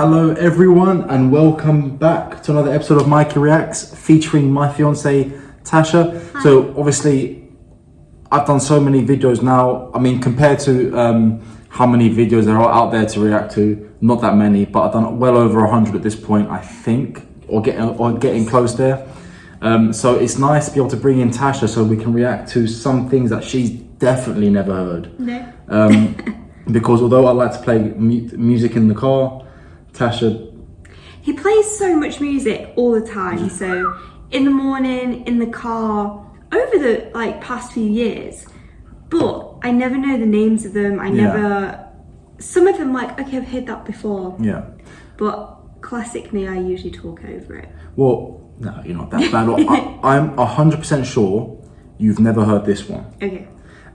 Hello everyone and welcome back to another episode of Mikey Reacts featuring my fiance Tasha. Hi. So obviously I've done so many videos now. I mean, compared to how many videos there are out there to react to, not that many, but I've done well over 100 at this point, I think, or getting close there. So it's nice to be able to bring in Tasha so we can react to some things that she's definitely never heard. No. Because although I like to play music in the car, Tasha... He plays so much music all the time. So in the morning, in the car, over the past few years. But I never know the names of them. Some of them okay, I've heard that before. Yeah. But classic me, I usually talk over it. Well, no, you're not that bad. I'm 100% sure you've never heard this one. Okay.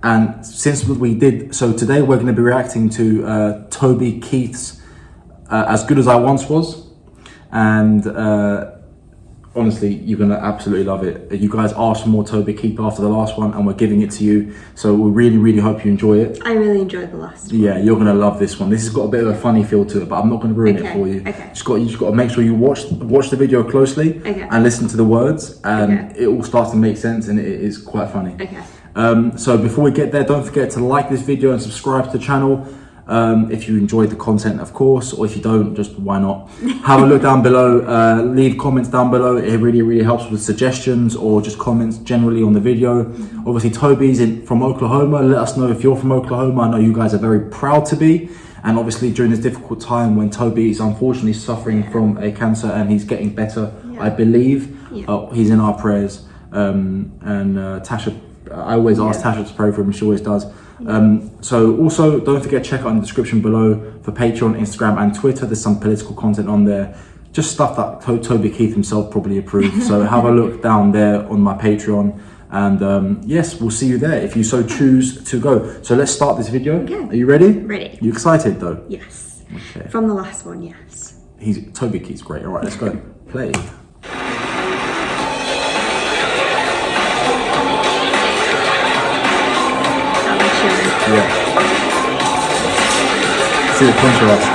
And since we did, so today we're going to be reacting to Toby Keith's As Good As I Once Was. And honestly, you're going to absolutely love it. You guys asked for more Toby Keith after the last one and we're giving it to you. So we really, really hope you enjoy it. I really enjoyed the last one. Yeah, you're going to love this one. This has got a bit of a funny feel to it, but I'm not going to ruin it for you. Okay. You just got to make sure you watch the video closely and listen to the words, and it all starts to make sense, and it is quite funny. Okay. So before we get there, don't forget to like this video and subscribe to the channel. If you enjoyed the content, of course, or if you don't, just why not? Have a look down below, leave comments down below. It really, really helps with suggestions or just comments generally on the video. Obviously, Toby's from Oklahoma. Let us know if you're from Oklahoma. I know you guys are very proud to be. And obviously, during this difficult time when Toby is unfortunately suffering from a cancer and he's getting better, I believe, he's in our prayers. Tasha, I always ask Tasha to pray for him. She always does. So also don't forget to check out in the description below for Patreon, Instagram and Twitter. There's some political content on there, just stuff that Toby Keith himself probably approved. So have a look down there on my Patreon, and yes, we'll see you there if you so choose to go. So let's start this video. Are you ready? Ready. You excited though? Yes. Okay. From the last one, yes. Toby Keith's great. All right, let's go. Play. Yeah. See the contrast.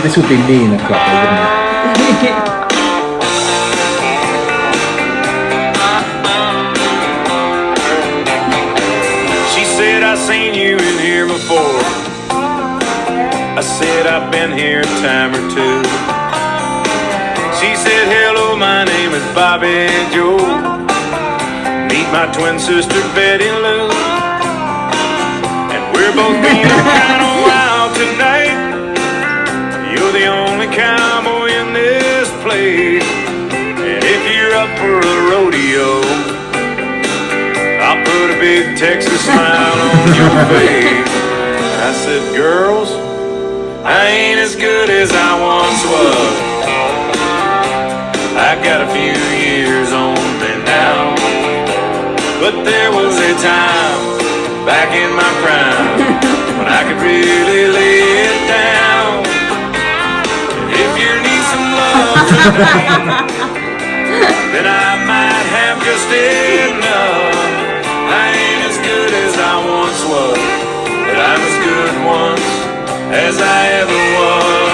This would be me in a club, wouldn't it? She said, I seen you in here before. I said, I've been here a time or two. She said, hello, my name is Bobby Joe. Meet my twin sister, Betty Lou. And we're both being kind of wild tonight. You're the only cowboy in this place. And if you're up for a rodeo, I'll put a big Texas smile on your face. I said, girls, I ain't as good as I once was. I got a few years on me now, but there was a time back in my prime when I could really lay it down. And if you need some love tonight, then I might have just enough. I ain't as good as I once was, but I'm as good once as I ever was.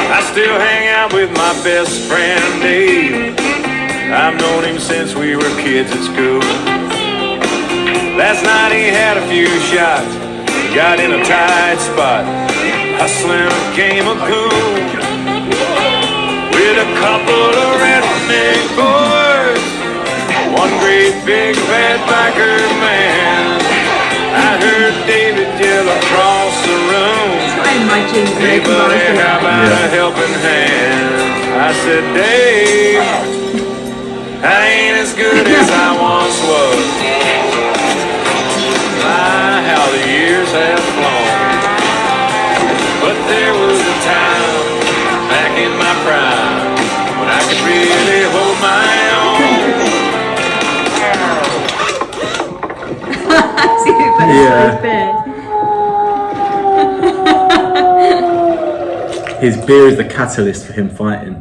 I still hang out with my best friend Dave. I've known him since we were kids at school. Last night he had a few shots, got in a tight spot, hustling a game of pool with a couple of redneck boys, one great big fat biker man. I heard David yell across the room, hey buddy, how about a helping hand? I said, Dave, I ain't as good as I once was. My, how the years have flown. But there was a time back in my prime when I could really hold my own. See, but it's so bad. His beer is the catalyst for him fighting.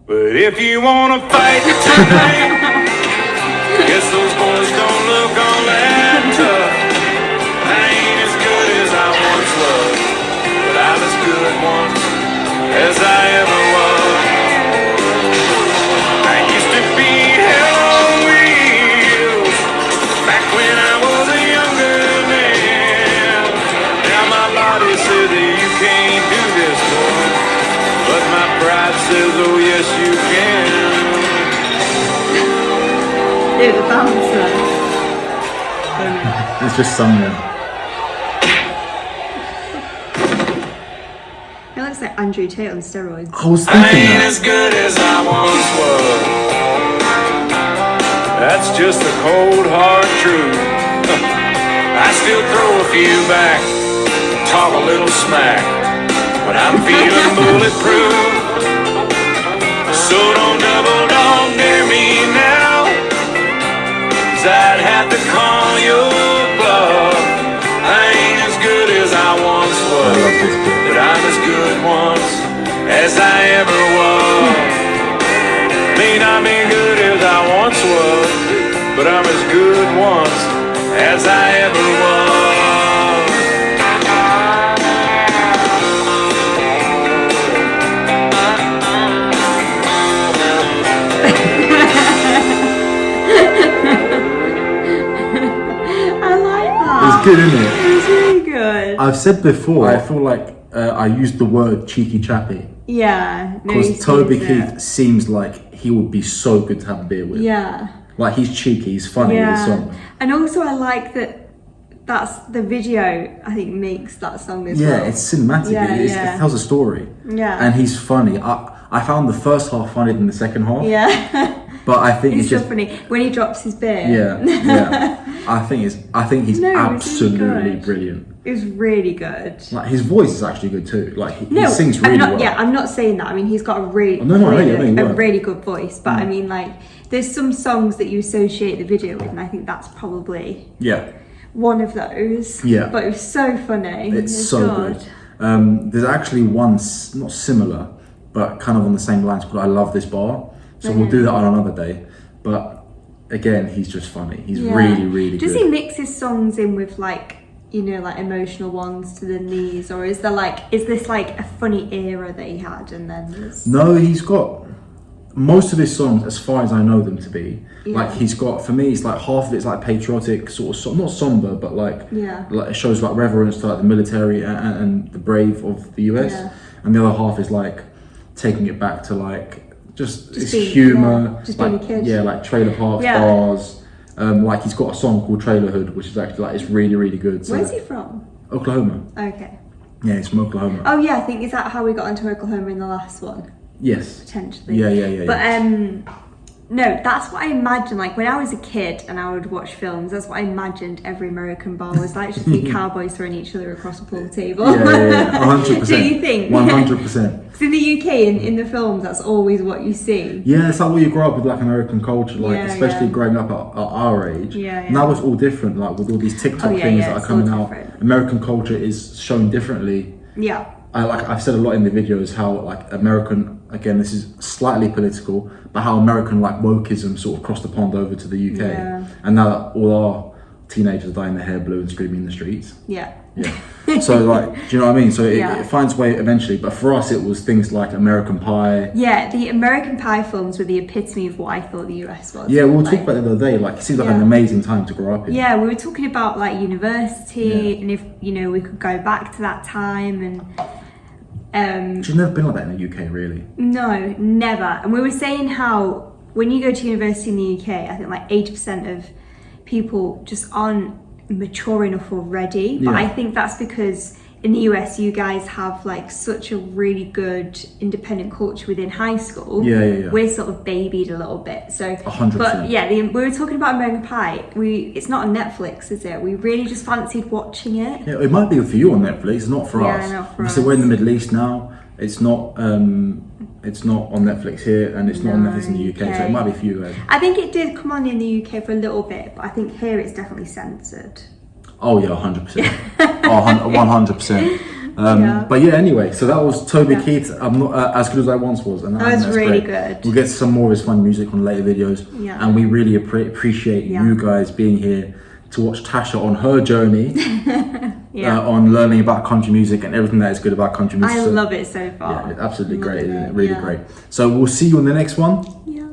But if you wanna fight tonight, guess those boys don't look all that tough. I ain't as good as I once was, but I'm as good once as I ever was. I used to be hell on wheels back when I was a younger man. Now my body says that you can't do this, boy, but my pride says, oh yes you can. Dude, the bouncer. It's just someone. He looks like Andrew Tate on steroids. I was I thinking ain't that. as good as I once was. That's just the cold hard truth. I still throw a few back, talk a little smack, but I'm feeling bulletproof. So don't double dog dare me now, 'cause I'd have to call your bluff. I ain't as good as I once was, I love this bit. but I'm as good once as I ever was. May not be good as I once was, but I'm as good once as I ever was. I like that. It's good, isn't it? It's really good. I've said before, I feel like I used the word cheeky chappy Yeah. No, because he Toby seems Keith it. seems like he would be so good to have a beer with. Yeah. Like he's cheeky, he's funny with his song. And also I like that that's the video I think makes that song as well. Yeah, it's cinematic. Yeah, it yeah. tells a story. Yeah. And he's funny. I found the first half funnier than the second half. Yeah. But I think It's it's so just funny when he drops his beer. yeah. I think he's No, it was really absolutely good. brilliant. It was really good. Like his voice is actually good too. Like he No, sings really I'm not, well. Yeah, I'm not saying that. I mean, he's got a really, No, I know you a were. really good voice. But I mean, like, there's some songs that you associate the video with, and I think that's probably Yeah. one of those. Yeah. But it was so funny. It's so good. There's actually one not similar, but kind of on the same lines called "I Love This Bar." So we'll do that on another day. But again, he's just funny. He's Yeah. really, really Does good. he mix his songs in with like, you know, like emotional ones to then these, or is there like, is this like a funny era that he had and then there's No, he's got most of his songs, as far as I know them to be. Yeah. Like he's got, for me, it's like half of it's like patriotic, sort of, not somber, but like it shows like reverence to like the military and the brave of the US, Yeah. and the other half is like taking it back to like just it's being- humour, yeah, just like, being a kid. yeah, like trailer park Yeah. stars. Like he's got a song called Trailer Hood, which is actually like it's really, really good. So, Where's he from? Oklahoma. Okay. Yeah, he's from Oklahoma. Oh yeah, I think is that how we got into Oklahoma in the last one? Yes. Potentially. Yeah. But no, that's what I imagined. Like when I was a kid and I would watch films, that's what I imagined every American bar was like. Just be cowboys throwing each other across a pool table. Yeah, 100%. Do you think? 100%. Because in the UK, in the films, that's always what you see. Yeah, it's like when you grow up with like American culture, like Yeah, especially yeah. growing up at our age. Yeah, yeah. Now it's all different, like with all these TikTok Oh, yeah, things yeah, that are it's coming all out. different. American culture is shown differently. Yeah. I've said a lot in the videos how like American, again this is slightly political, but how American like wokeism sort of crossed the pond over to the UK, Yeah. and now that all our teenagers are dyeing their hair blue and screaming in the streets. Yeah. Yeah. So like, do you know what I mean? So Yeah. it finds way eventually, but for us it was things like American Pie. Yeah, the American Pie films were the epitome of what I thought the US was. Yeah, we'll Like, talk about it the other day. Like it seems like Yeah. an amazing time to grow up in. Yeah, we were talking about like university Yeah. and if, you know, we could go back to that time and She's never been like that in the UK, really. no, never. And we were saying how when you go to university in the UK, I think like 80% of people just aren't mature enough already. But Yeah. I think that's because in the US, you guys have like such a really good independent culture within high school. Yeah. We're sort of babied a little bit. So, 100%. but yeah, we were talking about American Pie. It's not on Netflix, is it? We really just fancied watching it. Yeah, it might be for you on Netflix. It's not for Yeah, us. not for So us. we're in the Middle East now. It's not. It's not on Netflix here, and it's not on No, Netflix in the UK. So UK. it might be for you guys. I think it did come on in the UK for a little bit, but I think here it's definitely censored. Oh yeah, 100%. Oh, 100%. But yeah, anyway, so that was Toby Yeah. Keith. I'm not as good as I once was, and That was that's really great. good. We'll get some more of his fun music on later videos, Yeah. and we really appreciate you guys being here to watch Tasha on her journey on learning about country music and everything that is good about country music. I love it so far. Yeah, it's absolutely great, isn't it? it, Really yeah. great. So we'll see you on the next one. Yeah.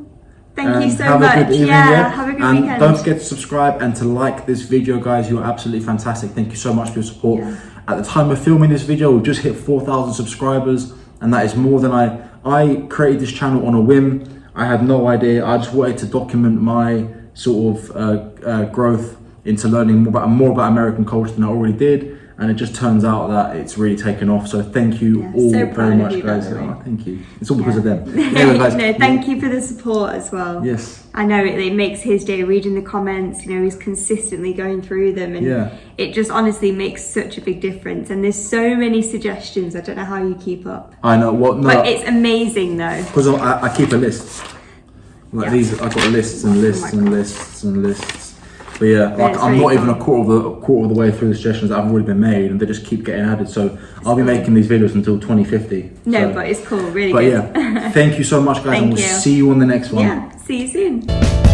Thank you so have much. a good evening, Have a good and weekend. don't forget to subscribe and to like this video, guys. You're absolutely fantastic. Thank you so much for your support. Yeah. At the time of filming this video, we've just hit 4,000 subscribers, and that is more than I created this channel on a whim. I had no idea. I just wanted to document my sort of growth into learning more about American culture than I already did, and it just turns out that it's really taken off. So thank you all so very proud of much, you, guys. by the way. Oh, thank you. It's all because of them. Anyway, guys. No, thank you for the support as well. Yes. I know it makes his day reading the comments. You know, he's consistently going through them, and it just honestly makes such a big difference. And there's so many suggestions. I don't know how you keep up. I know what. No, But it's amazing though. because I keep a list. Like these, I've got lists and lists and lists and lists. But yeah, like it's I'm really not even fun. a quarter of the way through the suggestions that have already been made, and they just keep getting added. So I'll be making these videos until 2050. No, so. but it's cool, really But good. yeah, thank you so much, guys, and Thank we'll you. see you on the next one. Yeah, see you soon.